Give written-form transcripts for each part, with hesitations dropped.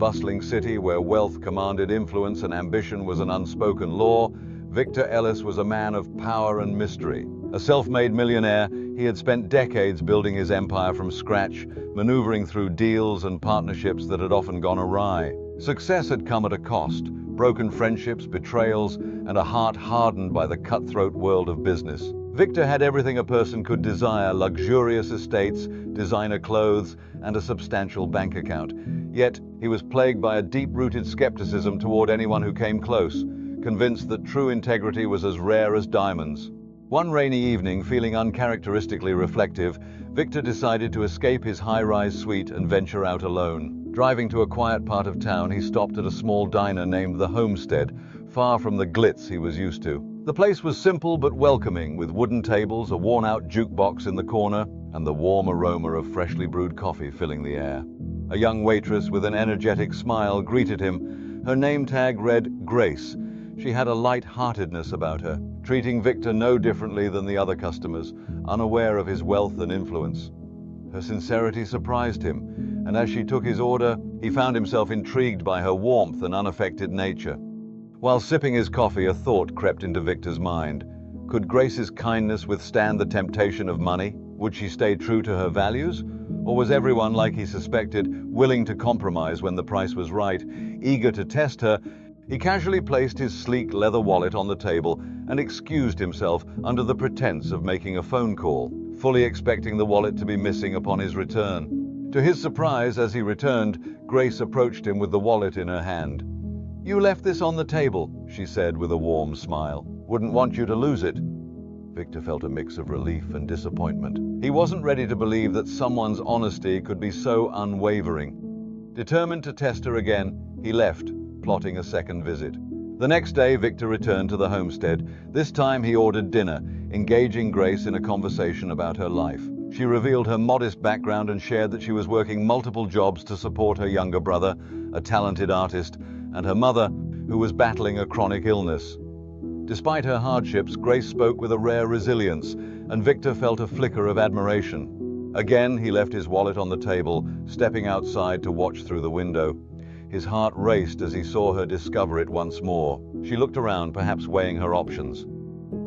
bustling city where wealth commanded influence and ambition was an unspoken law, Victor Ellis was a man of power and mystery. A self-made millionaire, he had spent decades building his empire from scratch, maneuvering through deals and partnerships that had often gone awry. Success had come at a cost: broken friendships, betrayals, and a heart hardened by the cutthroat world of business. Victor had everything a person could desire: luxurious estates, designer clothes, and a substantial bank account. Yet, he was plagued by a deep-rooted skepticism toward anyone who came close, convinced that true integrity was as rare as diamonds. One rainy evening, feeling uncharacteristically reflective, Victor decided to escape his high-rise suite and venture out alone. Driving to a quiet part of town, he stopped at a small diner named the Homestead, far from the glitz he was used to. The place was simple but welcoming, with wooden tables, a worn-out jukebox in the corner, and the warm aroma of freshly brewed coffee filling the air. A young waitress with an energetic smile greeted him. Her name tag read Grace. She had a light-heartedness about her, treating Victor no differently than the other customers, unaware of his wealth and influence. Her sincerity surprised him, and as she took his order, he found himself intrigued by her warmth and unaffected nature. While sipping his coffee, a thought crept into Victor's mind. Could Grace's kindness withstand the temptation of money? Would she stay true to her values? Or was everyone, like he suspected, willing to compromise when the price was right? Eager to test her, he casually placed his sleek leather wallet on the table and excused himself under the pretense of making a phone call, fully expecting the wallet to be missing upon his return. To his surprise, as he returned, Grace approached him with the wallet in her hand. "You left this on the table," she said with a warm smile. "Wouldn't want you to lose it." Victor felt a mix of relief and disappointment. He wasn't ready to believe that someone's honesty could be so unwavering. Determined to test her again, he left, plotting a second visit. The next day, Victor returned to the homestead. This time he ordered dinner, engaging Grace in a conversation about her life. She revealed her modest background and shared that she was working multiple jobs to support her younger brother, a talented artist, and her mother, who was battling a chronic illness. Despite her hardships, Grace spoke with a rare resilience, and Victor felt a flicker of admiration. Again, he left his wallet on the table, stepping outside to watch through the window. His heart raced as he saw her discover it once more. She looked around, perhaps weighing her options.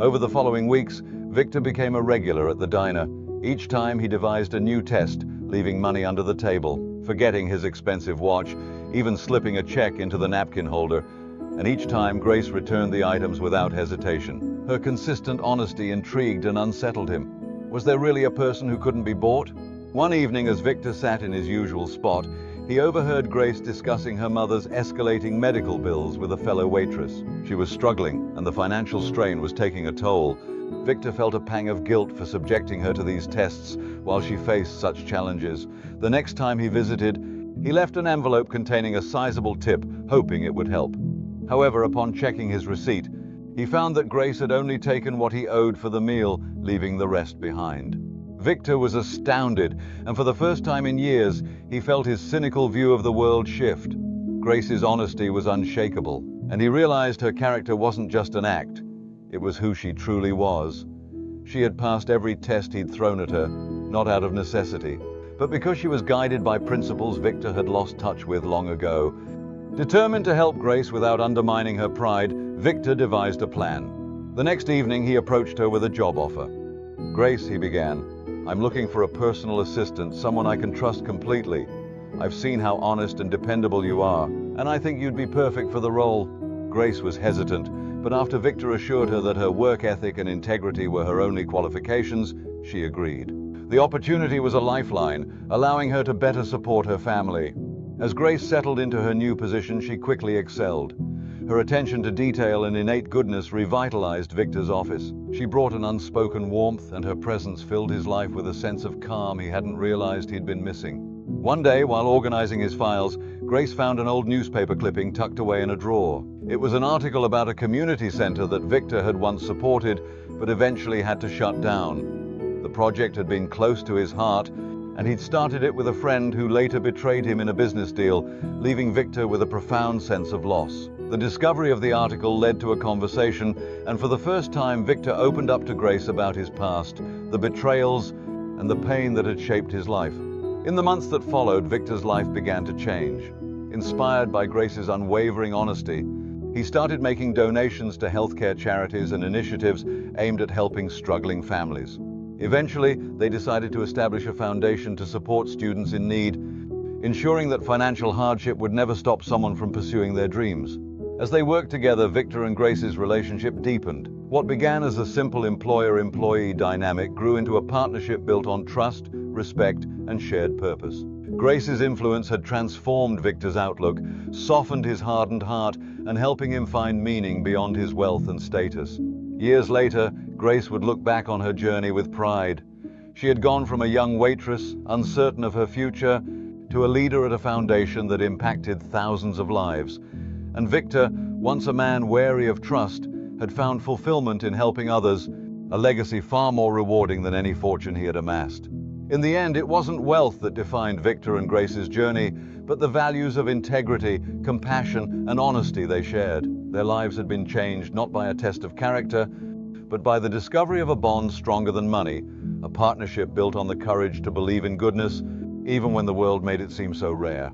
Over the following weeks, Victor became a regular at the diner. Each time he devised a new test, leaving money under the table, forgetting his expensive watch, even slipping a check into the napkin holder. And each time Grace returned the items without hesitation. Her consistent honesty intrigued and unsettled him. Was there really a person who couldn't be bought? One evening, as Victor sat in his usual spot, he overheard Grace discussing her mother's escalating medical bills with a fellow waitress. She was struggling, and the financial strain was taking a toll. Victor felt a pang of guilt for subjecting her to these tests while she faced such challenges. The next time he visited, he left an envelope containing a sizable tip, hoping it would help. However, upon checking his receipt, he found that Grace had only taken what he owed for the meal, leaving the rest behind. Victor was astounded, and for the first time in years, he felt his cynical view of the world shift. Grace's honesty was unshakable, and he realized her character wasn't just an act. It was who she truly was. She had passed every test he'd thrown at her, not out of necessity, but because she was guided by principles Victor had lost touch with long ago. Determined to help Grace without undermining her pride, Victor devised a plan. The next evening, he approached her with a job offer. "Grace," he began, "I'm looking for a personal assistant, someone I can trust completely. I've seen how honest and dependable you are, and I think you'd be perfect for the role." Grace was hesitant, but after Victor assured her that her work ethic and integrity were her only qualifications, she agreed. The opportunity was a lifeline, allowing her to better support her family. As Grace settled into her new position, she quickly excelled. Her attention to detail and innate goodness revitalized Victor's office. She brought an unspoken warmth, and her presence filled his life with a sense of calm he hadn't realized he'd been missing. One day, while organizing his files, Grace found an old newspaper clipping tucked away in a drawer. It was an article about a community center that Victor had once supported, but eventually had to shut down. The project had been close to his heart, and he'd started it with a friend who later betrayed him in a business deal, leaving Victor with a profound sense of loss. The discovery of the article led to a conversation, and for the first time, Victor opened up to Grace about his past, the betrayals, and the pain that had shaped his life. In the months that followed, Victor's life began to change. Inspired by Grace's unwavering honesty, he started making donations to healthcare charities and initiatives aimed at helping struggling families. Eventually, they decided to establish a foundation to support students in need, ensuring that financial hardship would never stop someone from pursuing their dreams. As they worked together, Victor and Grace's relationship deepened. What began as a simple employer-employee dynamic grew into a partnership built on trust, respect, and shared purpose. Grace's influence had transformed Victor's outlook, softened his hardened heart, and helping him find meaning beyond his wealth and status. Years later, Grace would look back on her journey with pride. She had gone from a young waitress, uncertain of her future, to a leader at a foundation that impacted thousands of lives. And Victor, once a man wary of trust, had found fulfillment in helping others, a legacy far more rewarding than any fortune he had amassed. In the end, it wasn't wealth that defined Victor and Grace's journey, but the values of integrity, compassion, and honesty they shared. Their lives had been changed not by a test of character, but by the discovery of a bond stronger than money, a partnership built on the courage to believe in goodness, even when the world made it seem so rare.